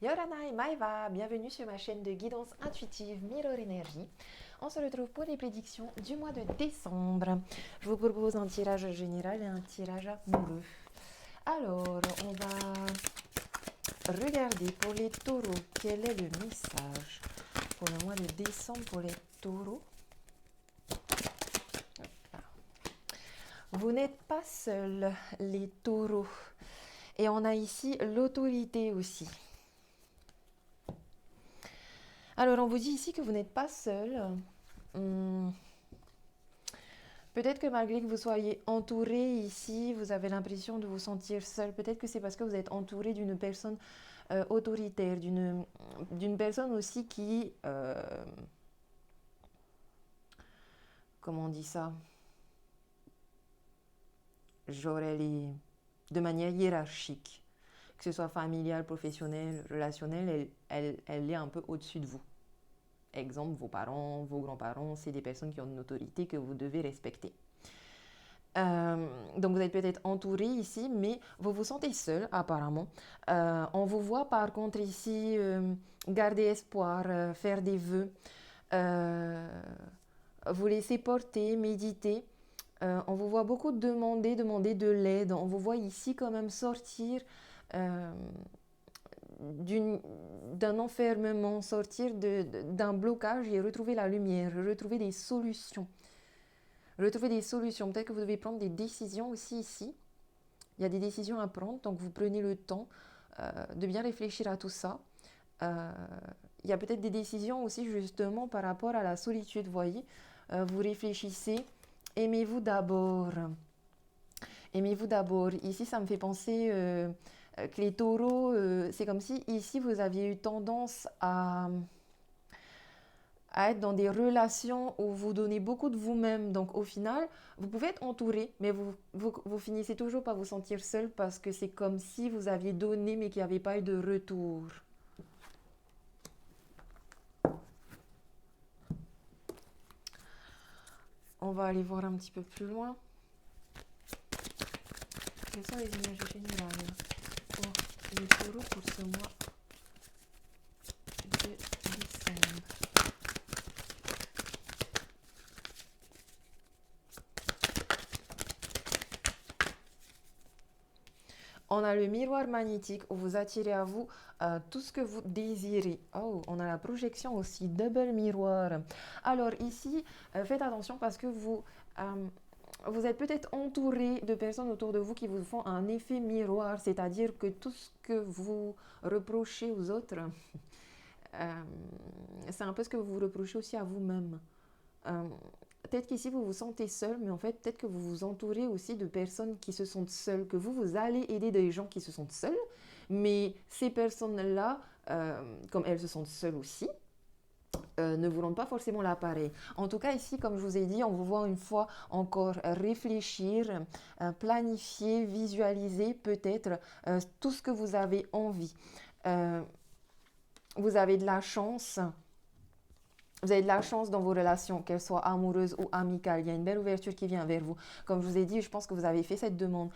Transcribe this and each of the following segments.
Yoranai Maeva, bienvenue sur ma chaîne de guidance intuitive Mirror Energy. On se retrouve pour les prédictions du mois de décembre. Je vous propose un tirage général et un tirage amoureux. Alors, on va regarder pour les taureaux quel est le message pour le mois de décembre pour les taureaux. Vous n'êtes pas seuls, les taureaux. Et on a ici l'autorité aussi. Alors, on vous dit ici que vous n'êtes pas seul. Peut-être que malgré que vous soyez entouré ici, vous avez l'impression de vous sentir seul. Peut-être que c'est parce que vous êtes entouré d'une personne autoritaire, d'une personne aussi qui... comment on dit ça? De manière hiérarchique. Que ce soit familial, professionnel, relationnel, elle est un peu au-dessus de vous. Exemple, vos parents, vos grands-parents, c'est des personnes qui ont une autorité que vous devez respecter. Donc vous êtes peut-être entouré ici, mais vous vous sentez seul apparemment. On vous voit par contre ici garder espoir, faire des vœux, vous laisser porter, méditer. On vous voit beaucoup demander de l'aide. On vous voit ici quand même sortir d'un enfermement, sortir d'un blocage et retrouver la lumière, retrouver des solutions. Retrouver des solutions. Peut-être que vous devez prendre des décisions aussi ici. Il y a des décisions à prendre, donc vous prenez le temps de bien réfléchir à tout ça. Il y a peut-être des décisions aussi justement par rapport à la solitude, vous voyez. Vous réfléchissez. Aimez-vous d'abord. Aimez-vous d'abord. Ici, ça me fait penser que les taureaux, c'est comme si ici, vous aviez eu tendance à être dans des relations où vous donnez beaucoup de vous-même. Donc au final, vous pouvez être entouré, mais vous finissez toujours par vous sentir seul parce que c'est comme si vous aviez donné mais qu'il n'y avait pas eu de retour. On va aller voir un petit peu plus loin. Quelles sont les images générales pour les taureaux pour ce mois de décembre? On a le miroir magnétique où vous attirez à vous tout ce que vous désirez. Oh, on a la projection aussi, double miroir. Alors ici, faites attention parce que vous êtes peut-être entouré de personnes autour de vous qui vous font un effet miroir, c'est-à-dire que tout ce que vous reprochez aux autres, c'est un peu ce que vous reprochez aussi à vous-même. Peut-être qu'ici vous vous sentez seul, mais en fait peut-être que vous vous entourez aussi de personnes qui se sentent seules, que vous allez aider des gens qui se sentent seuls, mais ces personnes-là, comme elles se sentent seules aussi, ne vous rendent pas forcément l'appareil. En tout cas ici, comme je vous ai dit, on vous voit une fois encore réfléchir, planifier, visualiser peut-être tout ce que vous avez envie. Vous avez de la chance. Vous avez de la chance dans vos relations, qu'elles soient amoureuses ou amicales. Il y a une belle ouverture qui vient vers vous. Comme je vous ai dit, je pense que vous avez fait cette demande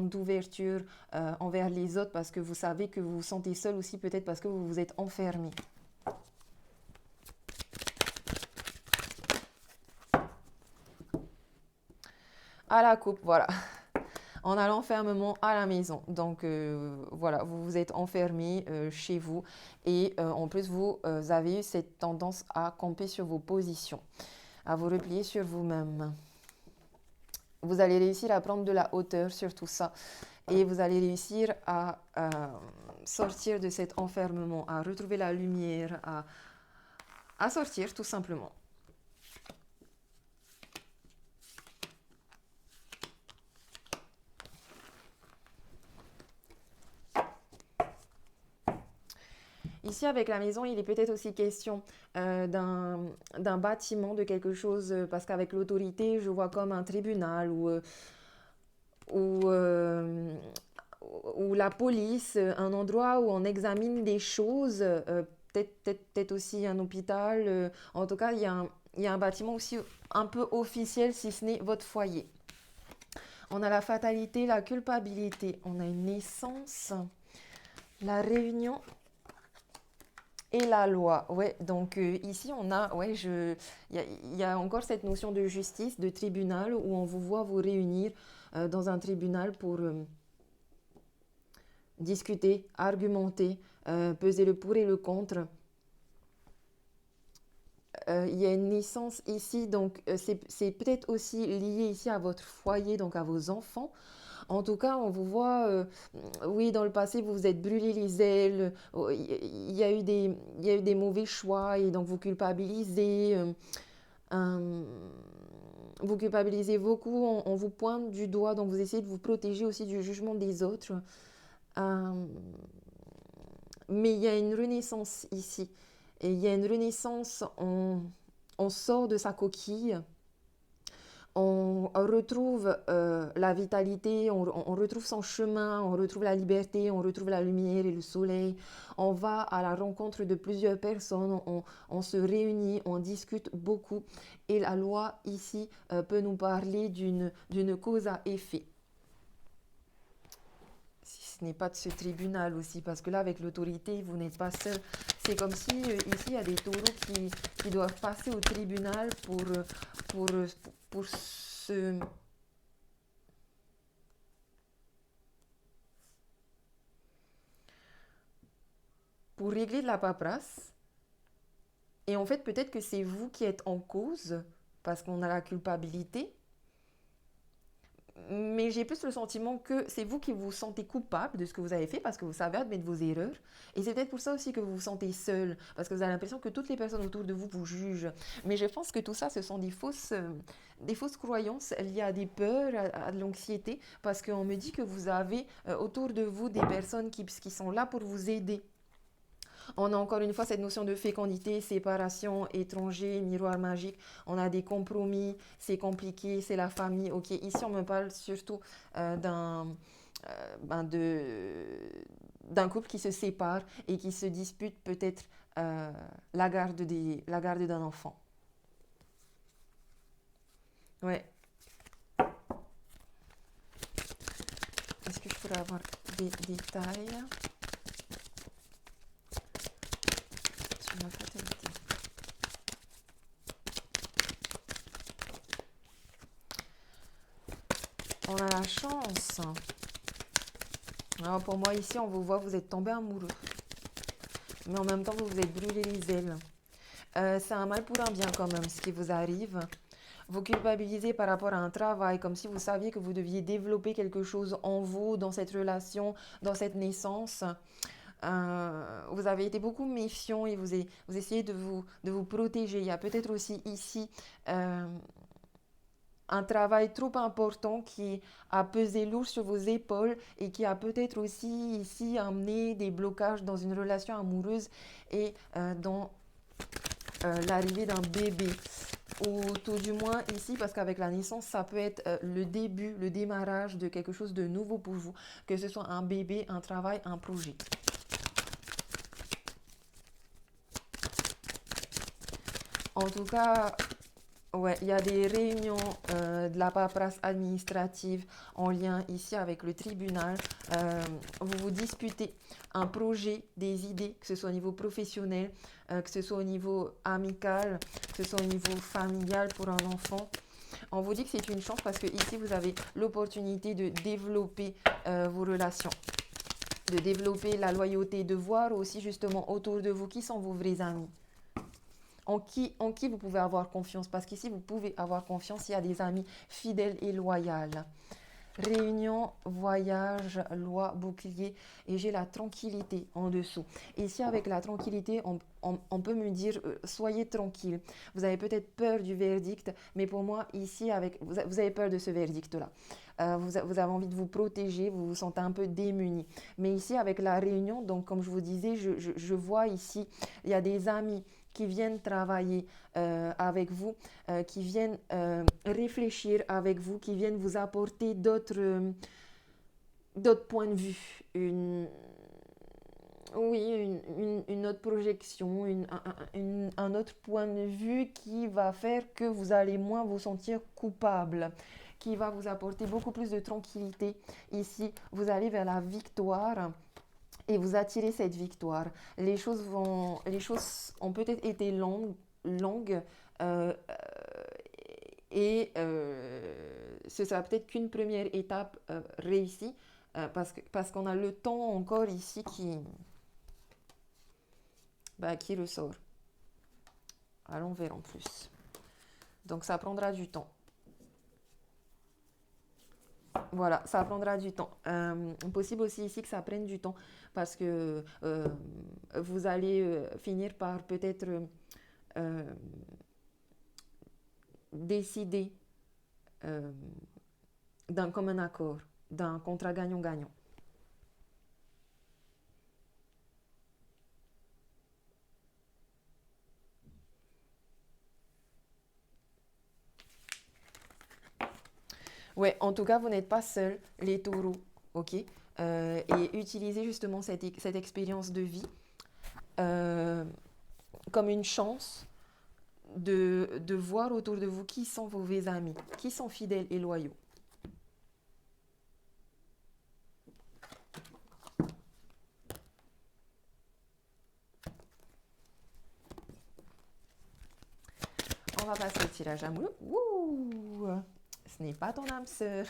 d'ouverture envers les autres parce que vous savez que vous vous sentez seul aussi, peut-être parce que vous vous êtes enfermé. À la coupe, voilà. On a l'enfermement à la maison. Donc voilà, vous vous êtes enfermé chez vous et en plus vous avez eu cette tendance à camper sur vos positions, à vous replier sur vous-même. Vous allez réussir à prendre de la hauteur sur tout ça et vous allez réussir à sortir de cet enfermement, à retrouver la lumière, à sortir tout simplement. Ici, avec la maison, il est peut-être aussi question d'un bâtiment, de quelque chose, parce qu'avec l'autorité, je vois comme un tribunal ou, euh, ou la police, un endroit où on examine des choses, peut-être aussi un hôpital. En tout cas, il y a un bâtiment aussi un peu officiel, si ce n'est votre foyer. On a la fatalité, la culpabilité, on a une naissance, la réunion Et la loi, ouais, donc ici on a, ouais, il y a encore cette notion de justice, de tribunal, où on vous voit vous réunir dans un tribunal pour discuter, argumenter, peser le pour et le contre. Il y a une naissance ici, donc c'est peut-être aussi lié ici à votre foyer, donc à vos enfants. En tout cas, on vous voit, oui, dans le passé, vous vous êtes brûlé les ailes, il y a eu il y a eu des mauvais choix et donc euh, vous culpabilisez beaucoup, on vous pointe du doigt, donc vous essayez de vous protéger aussi du jugement des autres. Euh, mais il y a une renaissance ici. Et il y a une renaissance, on sort de sa coquille, on retrouve la vitalité, on retrouve son chemin, on retrouve la liberté, on retrouve la lumière et le soleil. On va à la rencontre de plusieurs personnes, on se réunit, on discute beaucoup. Et la loi ici peut nous parler d'une cause à effet. Si ce n'est pas de ce tribunal aussi, parce que là, avec l'autorité, vous n'êtes pas seul. C'est comme si ici, il y a des taureaux qui doivent passer au tribunal pour, euh, pour se pour régler de la paperasse. Et en fait, peut-être que c'est vous qui êtes en cause parce qu'on a la culpabilité. Mais j'ai plus le sentiment que c'est vous qui vous sentez coupable de ce que vous avez fait parce que vous savez admettre vos erreurs. Et c'est peut-être pour ça aussi que vous vous sentez seul parce que vous avez l'impression que toutes les personnes autour de vous vous jugent. Mais je pense que tout ça, ce sont des fausses croyances liées à des peurs, à de l'anxiété parce qu'on me dit que vous avez autour de vous des personnes qui sont là pour vous aider. On a encore une fois cette notion de fécondité, séparation, étranger, miroir magique. On a des compromis, c'est compliqué, c'est la famille. Ok, ici on me parle surtout ben d'un couple qui se sépare et qui se dispute peut-être la garde d'un enfant. Ouais. Est-ce que je pourrais avoir des détails sur la fatalité? On a la chance. Alors pour moi ici, on vous voit, vous êtes tombé amoureux. Mais en même temps, vous vous êtes brûlé les ailes. C'est un mal pour un bien quand même, ce qui vous arrive. Vous culpabilisez par rapport à un travail, comme si vous saviez que vous deviez développer quelque chose en vous, dans cette relation, dans cette naissance. Vous avez été beaucoup méfiant et vous essayez de vous protéger. Il y a peut-être aussi ici un travail trop important qui a pesé lourd sur vos épaules et qui a peut-être aussi ici amené des blocages dans une relation amoureuse et dans l'arrivée d'un bébé. Ou tout du moins ici, parce qu'avec la naissance, ça peut être le début, le démarrage de quelque chose de nouveau pour vous, que ce soit un bébé, un travail, un projet. En tout cas, ouais, il y a des réunions de la paperasse administrative en lien ici avec le tribunal. Vous vous disputez un projet, des idées, que ce soit au niveau professionnel, que ce soit au niveau amical, que ce soit au niveau familial pour un enfant. On vous dit que c'est une chance parce que ici vous avez l'opportunité de développer vos relations, de développer la loyauté, de voir aussi justement autour de vous qui sont vos vrais amis, en qui vous pouvez avoir confiance. Parce qu'ici, vous pouvez avoir confiance, il y a des amis fidèles et loyaux. Réunion, voyage, loi, bouclier. Et j'ai la tranquillité en dessous. Ici, avec la tranquillité, on peut me dire, soyez tranquille. Vous avez peut-être peur du verdict, mais pour moi, ici, vous avez peur de ce verdict-là. Vous avez envie de vous protéger, vous vous sentez un peu démuni. Mais ici, avec la réunion, donc comme je vous disais, je vois ici, il y a des amis qui viennent travailler avec vous, qui viennent réfléchir avec vous, qui viennent vous apporter d'autres points de vue, oui, une autre projection, un autre point de vue qui va faire que vous allez moins vous sentir coupable, qui va vous apporter beaucoup plus de tranquillité. Ici, vous allez vers la victoire. et vous attirez cette victoire. Les choses ont peut-être été longues euh, et ce sera peut-être qu'une première étape réussie parce qu'on a le temps encore ici qui ressort. À l'envers en plus. Donc ça prendra du temps. Voilà, ça prendra du temps. Possible aussi ici que ça prenne du temps parce que vous allez finir par peut-être euh, décider euh, d'un commun accord, d'un contrat gagnant-gagnant. Ouais, en tout cas, vous n'êtes pas seul, les taureaux, ok? Et utilisez justement cette expérience de vie euh, comme une chance de voir autour de vous qui sont vos vrais amis, qui sont fidèles et loyaux. On va passer au tirage amoureux. Ouh, ce n'est pas ton âme sœur.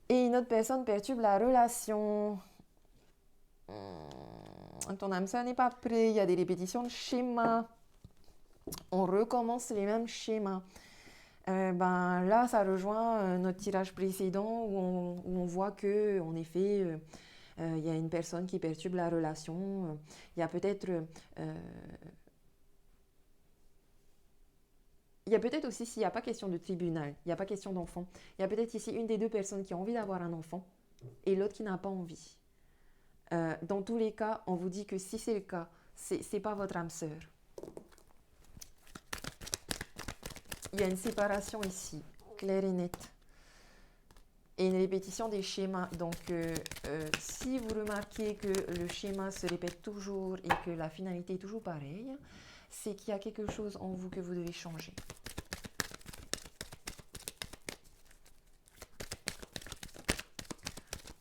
Et une autre personne perturbe la relation. Ton âme sœur n'est pas prêt. Il y a des répétitions de schémas. On recommence les mêmes schémas. Là, ça rejoint notre tirage précédent où on voit que, en effet, il y a une personne qui perturbe la relation. Il y a peut-être il y a peut-être aussi, s'il n'y a pas question de tribunal, il n'y a pas question d'enfant, il y a peut-être ici une des deux personnes qui a envie d'avoir un enfant et l'autre qui n'a pas envie. Dans tous les cas, on vous dit que si c'est le cas, c'est pas votre âme sœur. Il y a une séparation ici, claire et nette. Et une répétition des schémas. Donc, si vous remarquez que le schéma se répète toujours et que la finalité est toujours pareille, c'est qu'il y a quelque chose en vous que vous devez changer.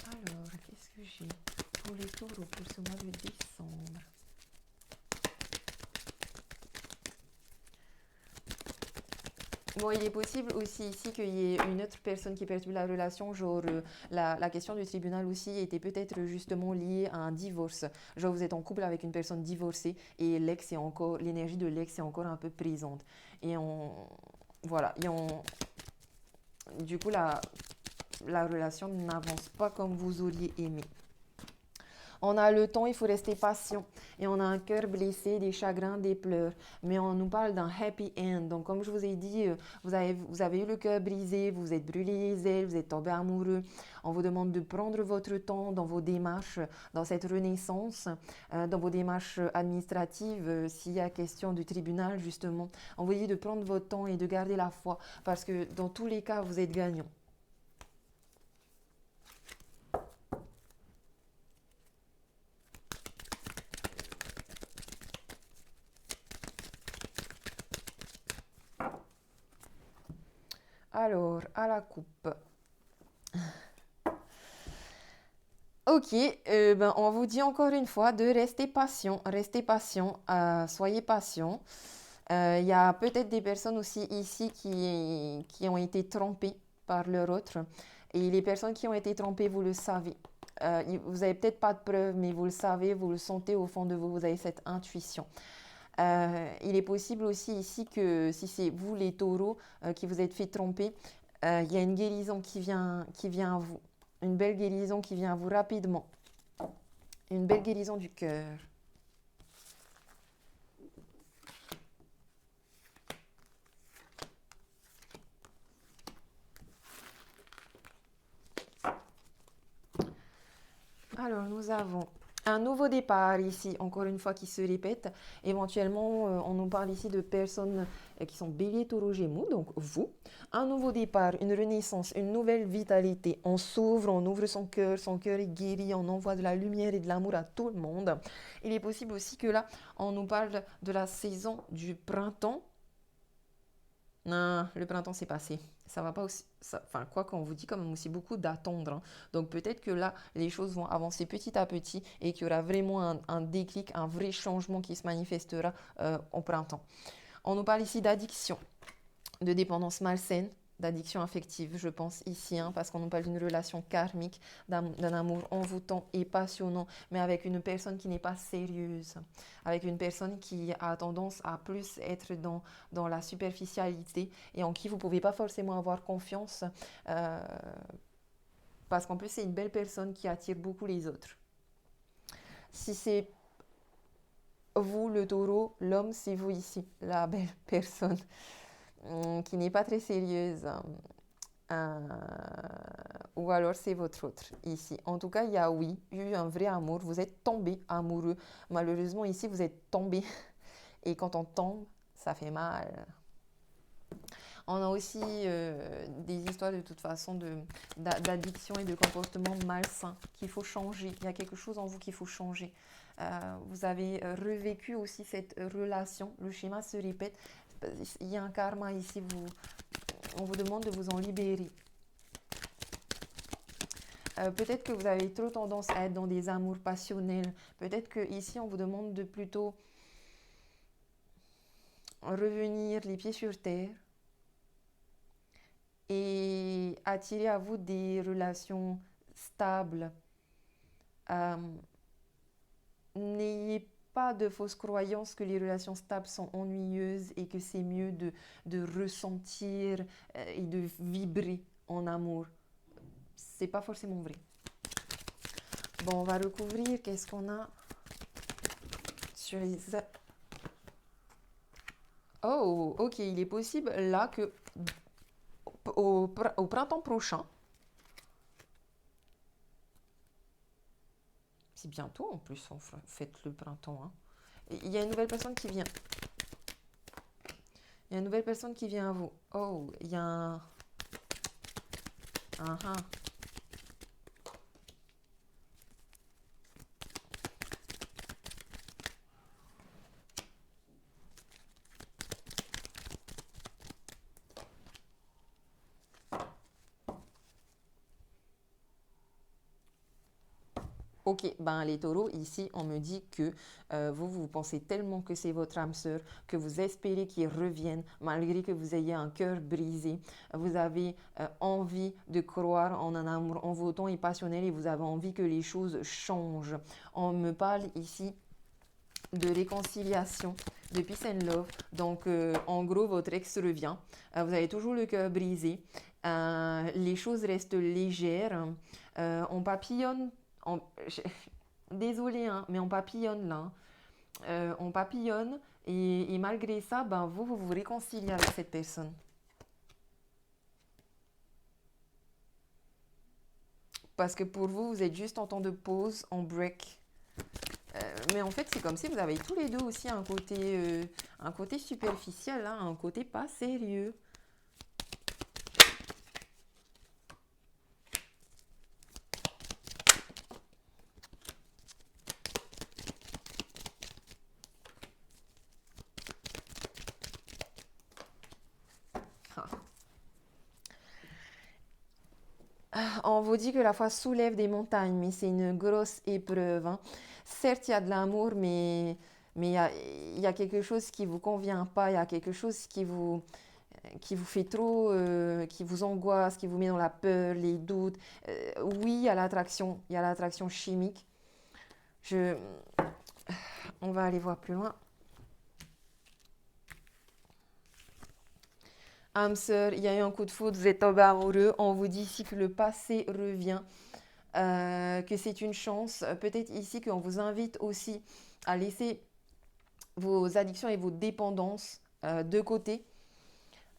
Alors, qu'est-ce que j'ai pour les taureaux pour ce mois de décembre? Bon, il est possible aussi ici qu'il y ait une autre personne qui perturbe la relation, genre la question du tribunal aussi était peut-être justement liée à un divorce. Genre vous êtes en couple avec une personne divorcée et l'ex est encore, l'énergie de l'ex est encore un peu présente. Et voilà, du coup la relation n'avance pas comme vous auriez aimé. On a le temps, il faut rester patient. Et on a un cœur blessé, des chagrins, des pleurs. Mais on nous parle d'un happy end. Donc, comme je vous ai dit, vous avez eu le cœur brisé, vous êtes brûlé les ailes, vous êtes tombé amoureux. On vous demande de prendre votre temps dans vos démarches, dans cette renaissance, dans vos démarches administratives, s'il y a question du tribunal, justement. On vous dit de prendre votre temps et de garder la foi. Parce que dans tous les cas, vous êtes gagnant. Alors, à la coupe. Ok, on vous dit encore une fois de rester patient, soyez patient. Il y a peut-être des personnes aussi ici qui ont été trompées par leur autre. Et les personnes qui ont été trompées, vous le savez. Vous n'avez peut-être pas de preuves, mais vous le savez, vous le sentez au fond de vous, vous avez cette intuition. Il est possible aussi ici que si c'est vous les taureaux qui vous êtes fait tromper, il y a une guérison qui vient à vous. Une belle guérison qui vient à vous rapidement. Une belle guérison du cœur. Alors, nous avons un nouveau départ ici, encore une fois, qui se répète. Éventuellement, on nous parle ici de personnes qui sont bélier, taureau, gémeaux, donc vous. Un nouveau départ, une renaissance, une nouvelle vitalité. On ouvre son cœur est guéri, on envoie de la lumière et de l'amour à tout le monde. Il est possible aussi que là, on nous parle de la saison du printemps. Non, le printemps c'est passé. Ça va pas aussi. Enfin, quoi qu'on vous dit quand même aussi beaucoup d'attendre, hein. Donc peut-être que là, les choses vont avancer petit à petit et qu'il y aura vraiment un déclic, un vrai changement qui se manifestera au printemps. On nous parle ici d'addiction, de dépendance malsaine, d'addiction affective, je pense ici, hein, parce qu'on nous parle d'une relation karmique, d'un amour envoûtant et passionnant, mais avec une personne qui n'est pas sérieuse, avec une personne qui a tendance à plus être dans la superficialité et en qui vous ne pouvez pas forcément avoir confiance, euh, parce qu'en plus c'est une belle personne qui attire beaucoup les autres. Si c'est vous, le taureau, l'homme, c'est vous ici, la belle personne qui n'est pas très sérieuse. Euh, ou alors c'est votre autre ici. En tout cas, il y a oui, eu un vrai amour. Vous êtes tombé amoureux. Malheureusement, ici, vous êtes tombé. Et quand on tombe, ça fait mal. On a aussi des histoires de toute façon d'addiction et de comportement malsain qu'il faut changer. Il y a quelque chose en vous qu'il faut changer. Vous avez revécu aussi cette relation. Le schéma se répète. Il y a un karma ici. On vous demande de vous en libérer. Peut-être que vous avez trop tendance à être dans des amours passionnels. Peut-être que ici on vous demande de plutôt revenir les pieds sur terre et attirer à vous des relations stables. Euh, N'ayez pas de fausses croyances que les relations stables sont ennuyeuses et que c'est mieux de ressentir et de vibrer en amour. C'est pas forcément vrai. Bon, on va recouvrir. Qu'est-ce qu'on a sur les... Oh, ok, il est possible là que au printemps prochain, c'est bientôt en plus, on fête le printemps, hein. Il y a une nouvelle personne qui vient. Il y a une nouvelle personne qui vient à vous. Oh, il y a un... Ah. Ok, ben les taureaux, ici, on me dit que vous pensez tellement que c'est votre âme sœur, que vous espérez qu'il revienne, malgré que vous ayez un cœur brisé. Vous avez envie de croire en un amour envoûtant et passionnel et vous avez envie que les choses changent. On me parle ici de réconciliation, de peace and love. Donc, en gros, votre ex revient. Vous avez toujours le cœur brisé. Les choses restent légères. On papillonne. On... Désolée, hein, mais on papillonne là, hein. On papillonne et malgré ça, ben, vous réconciliez avec cette personne. Parce que pour vous, vous êtes juste en temps de pause, en break. Mais en fait, c'est comme si vous avez tous les deux aussi un côté superficiel, hein, un côté pas sérieux. On vous dit que la foi soulève des montagnes, mais c'est une grosse épreuve, hein. Certes, il y a de l'amour, mais il y a quelque chose qui ne vous convient pas, il y a quelque chose qui vous fait trop, qui vous angoisse, qui vous met dans la peur, les doutes. Oui, il y a l'attraction chimique. Je, on va aller voir plus loin. Âme sœur, il y a eu un coup de foudre, vous êtes tombé amoureux. On vous dit ici que le passé revient, que c'est une chance. Peut-être ici qu'on vous invite aussi à laisser vos addictions et vos dépendances de côté.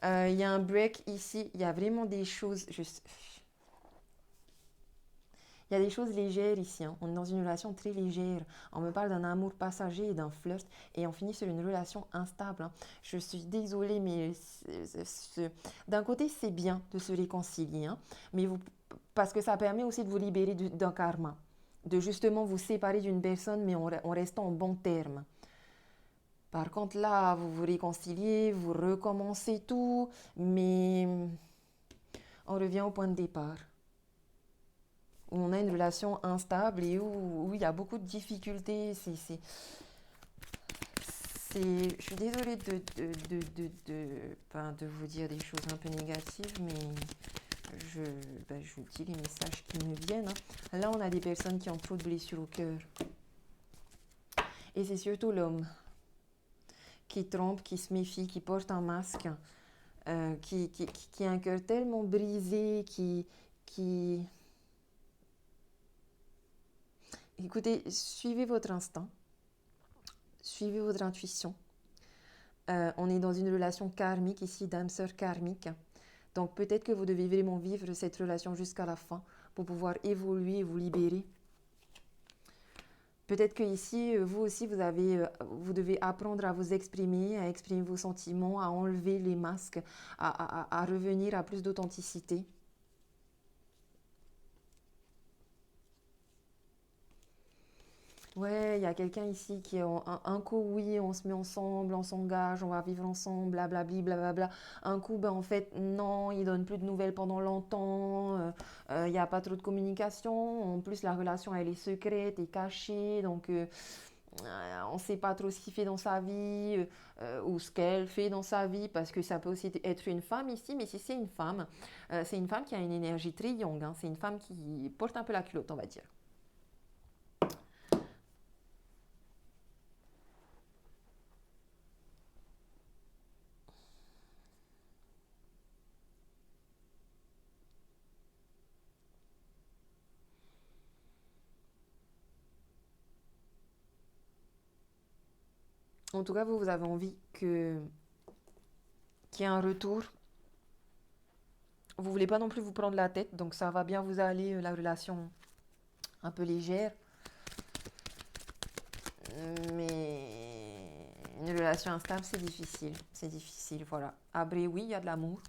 Il y a un break ici, il y a vraiment des choses. Il y a des choses légères ici, hein. On est dans une relation très légère. On me parle d'un amour passager et d'un flirt et on finit sur une relation instable, hein. Je suis désolée, mais d'un côté, c'est bien de se réconcilier, hein, mais parce que ça permet aussi de vous libérer d'un karma, de justement vous séparer d'une personne, mais en restant en bon terme. Par contre, là, vous vous réconciliez, vous recommencez tout, mais on revient au point de départ. Où on a une relation instable et où il y a beaucoup de difficultés. Je suis désolée enfin, de vous dire des choses un peu négatives, mais je, je vous dis les messages qui me viennent, hein. Là, on a des personnes qui ont trop de blessures au cœur. Et c'est surtout l'homme qui trompe, qui se méfie, qui porte un masque, qui a un cœur tellement brisé, qui... Écoutez, suivez votre instinct, suivez votre intuition. On est dans une relation karmique ici, d'âme-sœur karmique. Donc peut-être que vous devez vraiment vivre cette relation jusqu'à la fin pour pouvoir évoluer et vous libérer. Peut-être que ici, vous aussi, vous devez apprendre à vous exprimer, à exprimer vos sentiments, à enlever les masques, à revenir à plus d'authenticité. Ouais, il y a quelqu'un ici qui est un coup, oui, on se met ensemble, on s'engage, on va vivre ensemble, blablabli, blablabla. Un coup, ben en fait, non, il donne plus de nouvelles pendant longtemps, il n'y a pas trop de communication. En plus, la relation, elle est secrète et cachée, donc on ne sait pas trop ce qu'il fait dans sa vie ou ce qu'elle fait dans sa vie, parce que ça peut aussi être une femme ici, mais si c'est une femme qui a une énergie très young, hein, c'est une femme qui porte un peu la culotte, on va dire. En tout cas, vous avez envie qu'il y ait un retour. Vous voulez pas non plus vous prendre la tête, donc ça va bien vous aller, la relation un peu légère. Mais une relation instable, c'est difficile. C'est difficile, voilà. Après, oui, il y a de l'amour.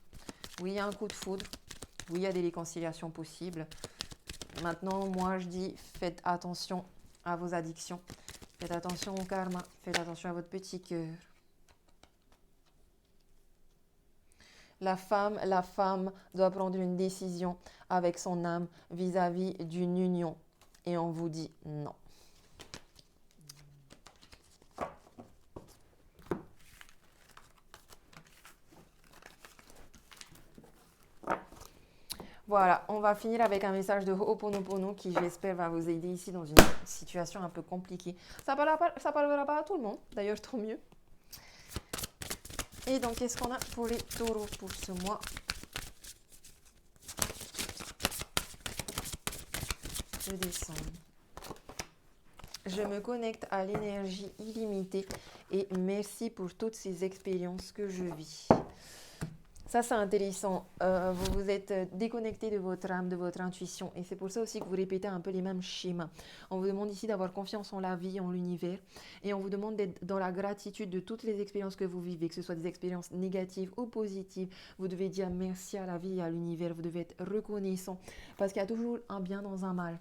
Oui, il y a un coup de foudre. Oui, il y a des réconciliations possibles. Maintenant, moi, je dis, faites attention à vos addictions. Faites attention au karma. Faites attention à votre petit cœur. La femme doit prendre une décision avec son âme vis-à-vis d'une union. Et on vous dit non. Voilà, on va finir avec un message de Ho'oponopono qui, j'espère, va vous aider ici dans une situation un peu compliquée. Ça parlera pas à tout le monde, d'ailleurs, tant mieux. Et donc, qu'est-ce qu'on a pour les taureaux pour ce mois de décembre? Je me connecte à l'énergie illimitée et merci pour toutes ces expériences que je vis. Ça, c'est intéressant. Vous vous êtes déconnecté de votre âme, de votre intuition. Et c'est pour ça aussi que vous répétez un peu les mêmes schémas. On vous demande ici d'avoir confiance en la vie, en l'univers. Et on vous demande d'être dans la gratitude de toutes les expériences que vous vivez, que ce soit des expériences négatives ou positives. Vous devez dire merci à la vie et à l'univers. Vous devez être reconnaissant. Parce qu'il y a toujours un bien dans un mal.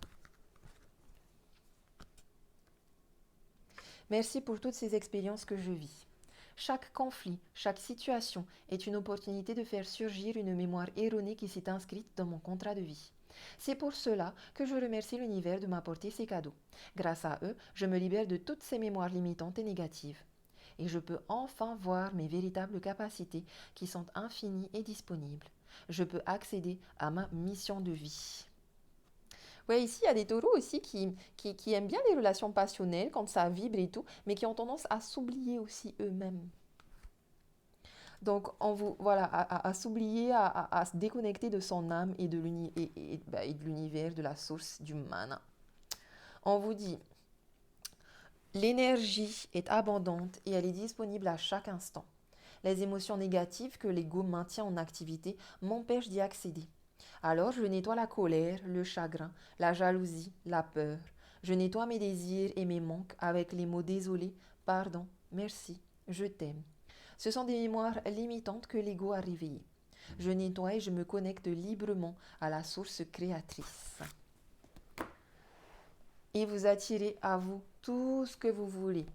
Merci pour toutes ces expériences que je vis. Chaque conflit, chaque situation est une opportunité de faire surgir une mémoire erronée qui s'est inscrite dans mon contrat de vie. C'est pour cela que je remercie l'univers de m'apporter ces cadeaux. Grâce à eux, je me libère de toutes ces mémoires limitantes et négatives. Et je peux enfin voir mes véritables capacités qui sont infinies et disponibles. Je peux accéder à ma mission de vie. Ouais, ici, il y a des taureaux aussi qui aiment bien les relations passionnelles quand ça vibre et tout, mais qui ont tendance à s'oublier aussi eux-mêmes. Donc, on vous, voilà, à s'oublier, à se déconnecter de son âme et et de l'univers, de la source du mana. On vous dit, l'énergie est abondante et elle est disponible à chaque instant. Les émotions négatives que l'ego maintient en activité m'empêchent d'y accéder. Alors je nettoie la colère, le chagrin, la jalousie, la peur. Je nettoie mes désirs et mes manques avec les mots désolé, pardon, merci, je t'aime. Ce sont des mémoires limitantes que l'ego a réveillées. Je nettoie et je me connecte librement à la source créatrice. Et vous attirez à vous tout ce que vous voulez.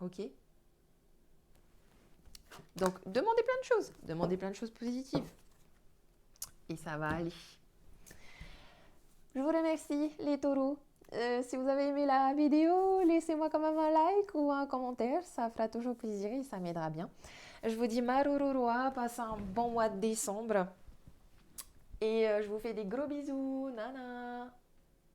Ok? Donc, demandez plein de choses. Demandez plein de choses positives. Et ça va aller. Je vous remercie, les taureaux. Si vous avez aimé la vidéo, laissez-moi quand même un like ou un commentaire. Ça fera toujours plaisir et ça m'aidera bien. Je vous dis marororoa, passez un bon mois de décembre. Et je vous fais des gros bisous. Nana.